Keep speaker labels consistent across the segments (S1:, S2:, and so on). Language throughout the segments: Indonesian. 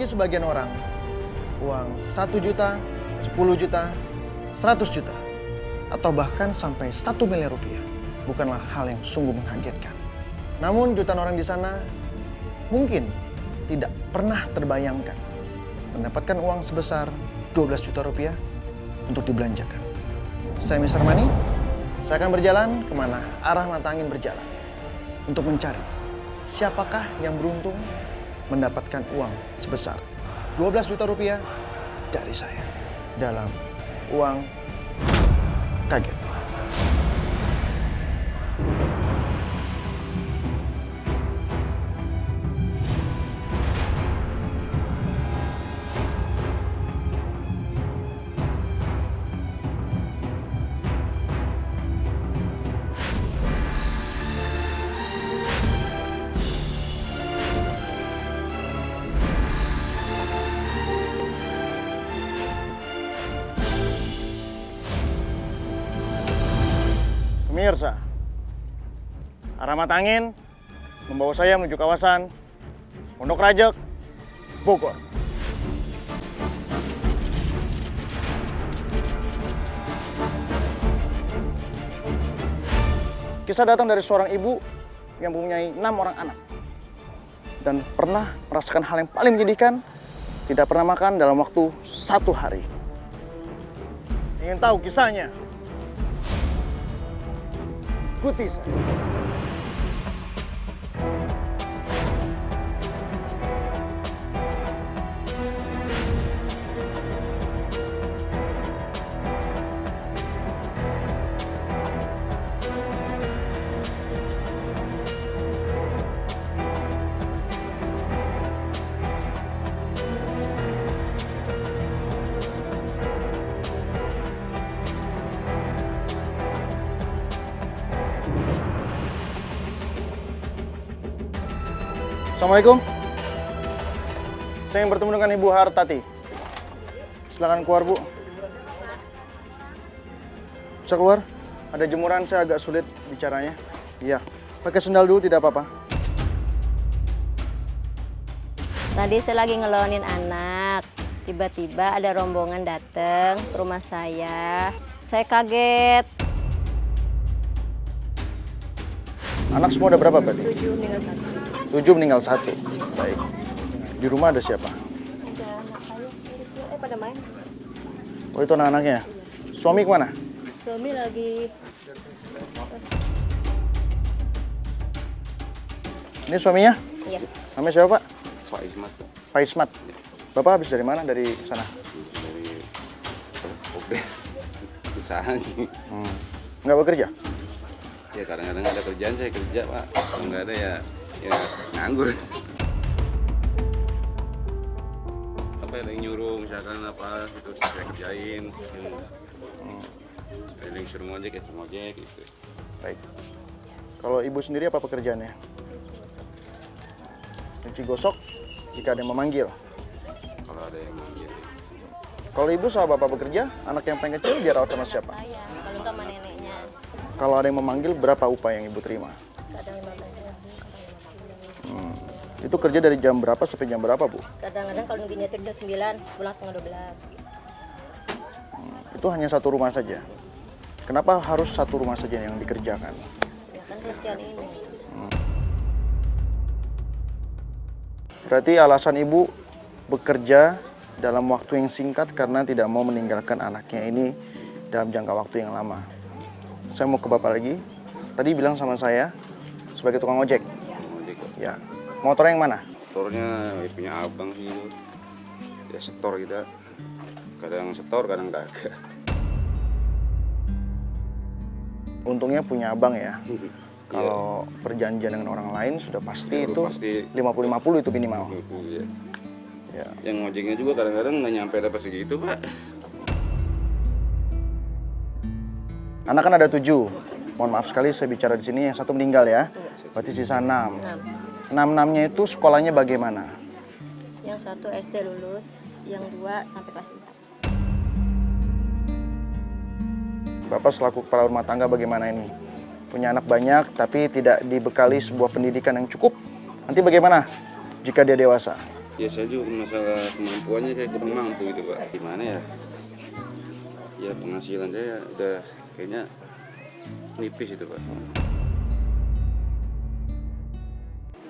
S1: Bagi sebagian orang, uang 1 juta, 10 juta, 100 juta, atau bahkan sampai 1 miliar rupiah bukanlah hal yang sungguh mengagetkan. Namun jutaan orang di sana mungkin tidak pernah terbayangkan mendapatkan uang sebesar 12 juta rupiah untuk dibelanjakan. Saya Mr. Money, saya akan berjalan kemana arah mata angin berjalan untuk mencari siapakah yang beruntung mendapatkan uang sebesar 12 juta rupiah dari saya dalam Uang Kaget. Pemirsa, arah mata angin membawa saya menuju kawasan Pondok Rajek, Bogor. Kisah datang dari seorang ibu yang mempunyai 6 orang anak dan pernah merasakan hal yang paling menyedihkan, tidak pernah makan dalam waktu 1 hari. Ingin tahu kisahnya? Ikuti saya. Assalamualaikum. Saya ingin bertemu dengan Ibu Hartati. Silakan keluar, Bu. Bisa keluar? Ada jemuran, saya agak sulit bicaranya. Iya. Pakai sendal dulu, tidak apa-apa.
S2: Tadi saya lagi ngelonin anak. Tiba-tiba ada rombongan datang ke rumah saya. Saya kaget.
S1: Anak semua ada berapa berarti?
S2: 7 meninggal 1.
S1: 7 meninggal 1. Baik. Di rumah ada siapa?
S2: Ada anak saya, pada main.
S1: Oh, itu anak-anaknya? Suami kemana?
S2: Suami lagi.
S1: Ini suaminya?
S2: Iya.
S1: Namanya siapa, Pak?
S3: Pak Ismat.
S1: Pak Ismat. Bapak habis dari mana? Dari sana?
S3: Dari OP usaha sih.
S1: Nggak bekerja?
S3: Ya kadang-kadang ada kerjaan saya kerja, Pak. Kalau nggak ada ya nganggur. Apa ada yang nyuruh misalkan apa itu saya kerjain. Ada yang suruh ngojek ya ngojek gitu.
S1: Baik. Kalau ibu sendiri apa pekerjaannya? Cuci gosok jika ada yang memanggil.
S3: Kalau ada yang manggil.
S1: Kalau ibu sama bapak bekerja, anak yang paling kecil dirawat sama siapa?
S2: Saya, kalau enggak sama neneknya.
S1: Kalau ada yang memanggil, berapa upah yang ibu terima?
S2: Kadang 15.000.
S1: Itu kerja dari jam berapa sampai jam berapa, Bu?
S2: Kadang-kadang kalau nungguinnya itu udah 9, pulang setengah 12.
S1: Itu hanya satu rumah saja. Kenapa harus satu rumah saja yang dikerjakan?
S2: Ya kan kasihan ini.
S1: Berarti alasan ibu bekerja dalam waktu yang singkat karena tidak mau meninggalkan anaknya ini dalam jangka waktu yang lama. Saya mau ke bapak lagi. Tadi bilang sama saya sebagai tukang ojek.
S3: Ngojek.
S1: Ya. Motor yang mana?
S3: Motornya ya punya abang sih itu. Ya setor kita. Kadang setor, kadang kagak.
S1: Untungnya punya abang ya. Kalau perjanjian dengan orang lain sudah pasti
S3: Ya,
S1: itu
S3: pasti.
S1: 50-50 itu minimal.
S3: Iya.
S1: Ya.
S3: Yang ngojeknya juga kadang-kadang nggak nyampe dapat segitu, Pak.
S1: Anak kan ada 7. Mohon maaf sekali saya bicara di sini yang satu meninggal ya. Berarti sisa 6. 6-6-nya itu sekolahnya bagaimana?
S2: Yang 1 SD lulus, yang 2 sampai kelas 4.
S1: Bapak selaku kepala rumah tangga bagaimana ini? Punya anak banyak tapi tidak dibekali sebuah pendidikan yang cukup. Nanti bagaimana jika dia dewasa?
S3: Ya saya juga masalah kemampuannya saya kurang mampu gitu Pak. Gimana ya? Ya penghasilan saya udah kayaknya nipis itu Pak.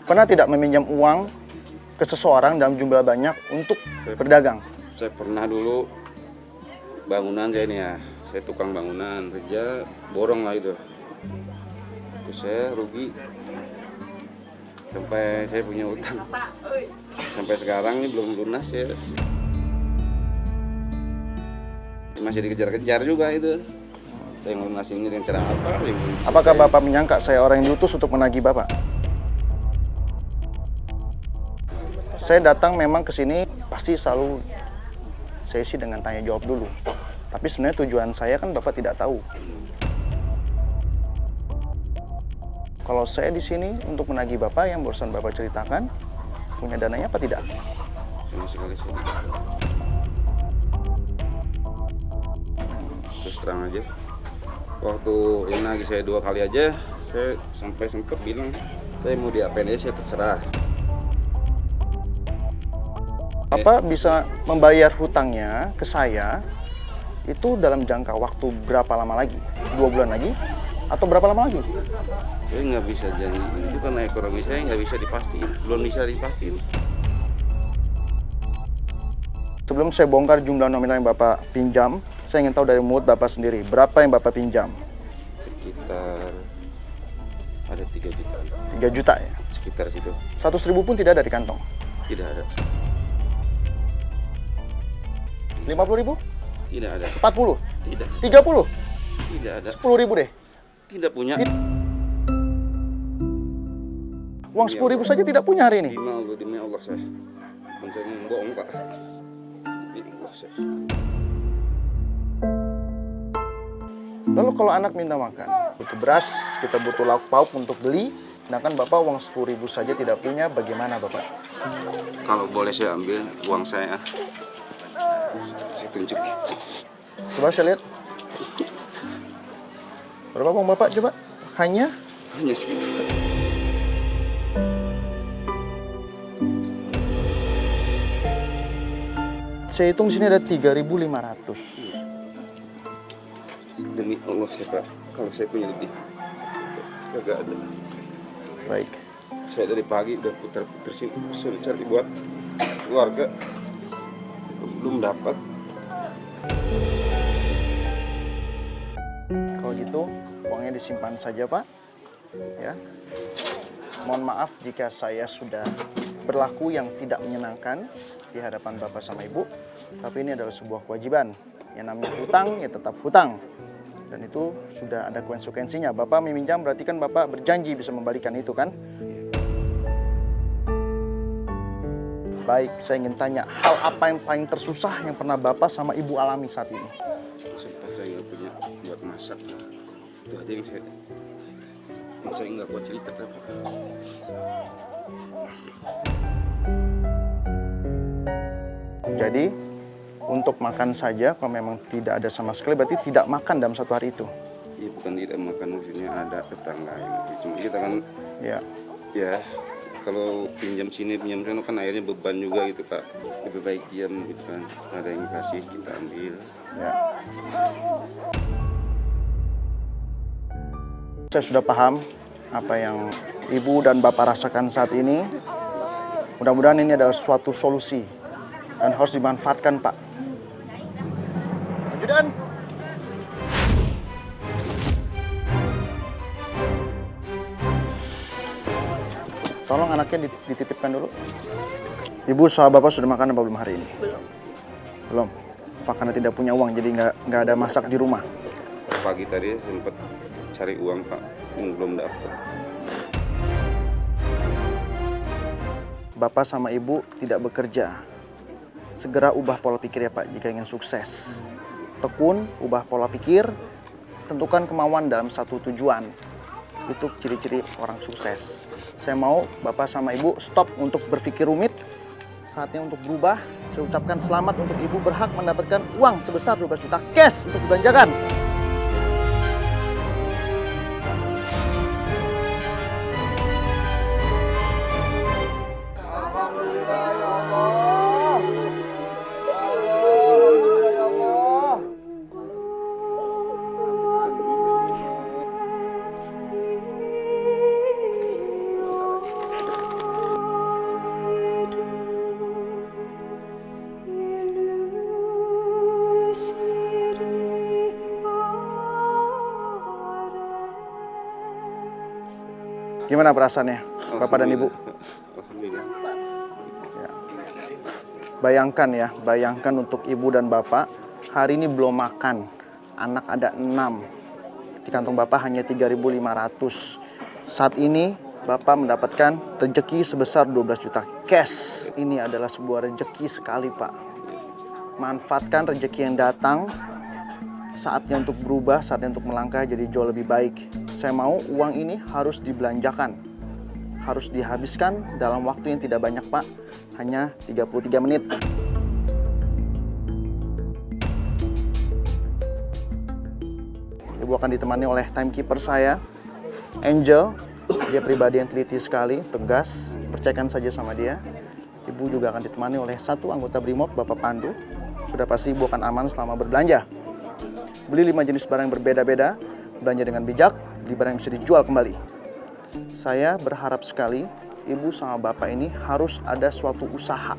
S1: Pernah tidak meminjam uang ke seseorang dalam jumlah banyak untuk berdagang?
S3: Saya pernah dulu bangunan saya ini ya. Saya tukang bangunan, kerja borong lah itu. Terus saya rugi sampai saya punya utang. Sampai sekarang ini belum lunas ya. Masih dikejar-kejar juga itu. Saya ngelunasin dengan cara apa?
S1: Apakah Bapak menyangka saya orang yang diutus untuk menagih Bapak? Saya datang memang ke sini pasti selalu sesi dengan tanya jawab dulu. Tapi sebenarnya tujuan saya kan Bapak tidak tahu. Kalau saya di sini untuk menagih Bapak yang barusan Bapak ceritakan, punya dananya apa tidak?
S3: Sama sekali saya tidak. Terus terang aja, waktu yang nagih saya 2 kali aja, saya sampai sempet bilang saya mau diapain aja saya terserah.
S1: Bapak bisa membayar hutangnya ke saya itu dalam jangka waktu berapa lama lagi? 2 bulan lagi? Atau berapa lama lagi?
S3: Saya nggak bisa janji, itu karena ekonomi saya nggak bisa dipastiin, belum bisa dipastiin.
S1: Sebelum saya bongkar jumlah nominal yang Bapak pinjam, saya ingin tahu dari mulut Bapak sendiri, berapa yang Bapak pinjam?
S3: Sekitar ada 3 juta.
S1: 3 juta ya?
S3: Sekitar situ.
S1: 100.000 pun tidak ada di kantong?
S3: Tidak ada.
S1: 50.000?
S3: Tidak ada.
S1: 40?
S3: Tidak.
S1: 30?
S3: Tidak ada.
S1: 10.000 deh?
S3: Tidak punya.
S1: Uang 10.000 saja tidak punya hari ini?
S3: Demi Allah saya. Dan saya bohong Pak. Demi Allah saya.
S1: Lalu kalau anak minta makan, butuh beras, kita butuh lauk pauk untuk beli, sedangkan Bapak uang 10.000 saja tidak punya, bagaimana Bapak?
S3: Kalau boleh saya ambil uang saya. Saya tunjuk.
S1: Coba saya lihat. Berapa uang Bapak coba? Hanya
S3: segitu.
S1: saya hitung sini ada 3.500.
S3: Demi Allah saya Pak, kalau saya punya lebih, gak ada.
S1: Baik.
S3: Saya dari pagi udah putar-putar sini cari buat keluarga, belum dapat.
S1: Kalau gitu, uangnya disimpan saja Pak. Ya. Mohon maaf jika saya sudah berlaku yang tidak menyenangkan di hadapan Bapak sama Ibu. Tapi ini adalah sebuah kewajiban. Yang namanya hutang, ya tetap hutang. Dan itu sudah ada konsekuensinya. Bapak meminjam berarti kan Bapak berjanji bisa membalikan itu kan? Baik, saya ingin tanya, hal apa yang paling tersusah yang pernah Bapak sama Ibu alami saat ini?
S3: Sempat saya nggak punya buat masak. Itu aja yang saya nggak kuat cerita Pak.
S1: Jadi, untuk makan saja, kalau memang tidak ada sama sekali, berarti tidak makan dalam 1 hari itu?
S3: Iya, bukan tidak makan, maksudnya ada tetangga yang cuma kita kan, ya kalau pinjam sini, pinjam sana kan akhirnya beban juga gitu Pak. Lebih baik diam gitu kan, ada yang kasih kita ambil.
S1: Ya. Saya sudah paham apa yang Ibu dan Bapak rasakan saat ini. Mudah-mudahan ini adalah suatu solusi dan harus dimanfaatkan, Pak. Ajudan. Tolong anaknya dititipkan dulu. Ibu sama Bapak sudah makan apa belum hari ini? Belum. Pak karena tidak punya uang jadi nggak ada masak di rumah.
S3: Pagi tadi sempat cari uang Pak, belum dapat.
S1: Bapak sama Ibu tidak bekerja. Segera ubah pola pikir ya Pak jika ingin sukses. Tekun, ubah pola pikir, tentukan kemauan dalam satu tujuan. Itu ciri-ciri orang sukses. Saya mau Bapak sama Ibu stop untuk berpikir rumit. Saatnya untuk berubah. Saya ucapkan selamat untuk Ibu berhak mendapatkan uang sebesar 12 juta cash untuk dibelanjakan. Gimana perasaannya, Bapak dan Ibu?
S3: Alhamdulillah.
S1: Ya. Bayangkan ya, bayangkan untuk Ibu dan Bapak, hari ini belum makan. Anak ada 6. Di kantong Bapak hanya 3.500. Saat ini Bapak mendapatkan rezeki sebesar 12 juta cash. Ini adalah sebuah rezeki sekali, Pak. Manfaatkan rezeki yang datang. Saatnya untuk berubah, saatnya untuk melangkah jadi jauh lebih baik. Saya mau uang ini harus dibelanjakan. Harus dihabiskan dalam waktu yang tidak banyak, Pak. Hanya 33 menit. Ibu akan ditemani oleh timekeeper saya, Angel. Dia pribadi yang teliti sekali, tegas. Percayakan saja sama dia. Ibu juga akan ditemani oleh satu anggota Brimob, Bapak Pandu. Sudah pasti Ibu akan aman selama berbelanja. Beli 5 jenis barang yang berbeda-beda, belanja dengan bijak, beli barang yang bisa dijual kembali. Saya berharap sekali Ibu sama Bapak ini harus ada suatu usaha.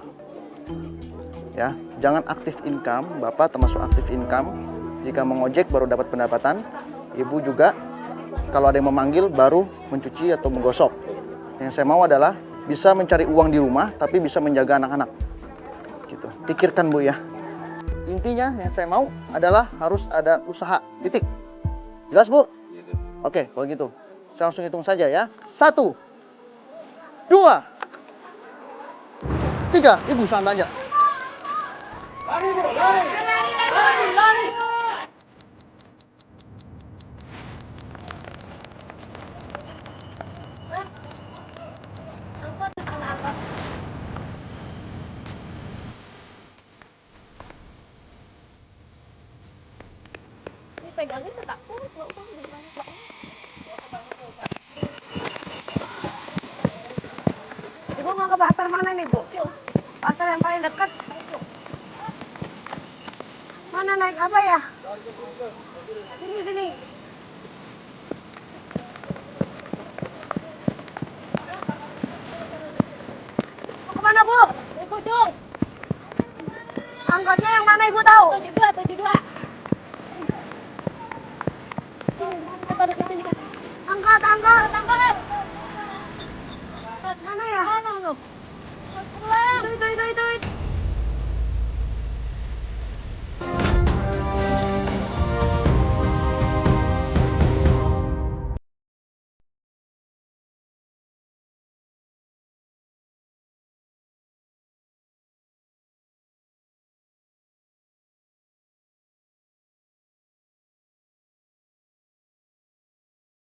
S1: Ya, jangan aktif income, Bapak termasuk aktif income. Jika mengojek baru dapat pendapatan, Ibu juga kalau ada yang memanggil baru mencuci atau menggosok. Yang saya mau adalah bisa mencari uang di rumah tapi bisa menjaga anak-anak. Gitu. Pikirkan, Bu ya. Intinya yang saya mau adalah harus ada usaha, titik. Jelas, Bu? Oke, kalau gitu saya langsung hitung saja ya. 1, 2, 3. Ibu santai aja. Lari, Bu, lari. Lari, lari.
S2: Pegangnya setakut.
S4: Ibu mau ke pasar mana nih, Bu? Pasar yang paling dekat. Mana naik apa ya? Sini, sini. Mau kemana, Bu? Ujung. Angkotnya yang mana, Ibu tahu?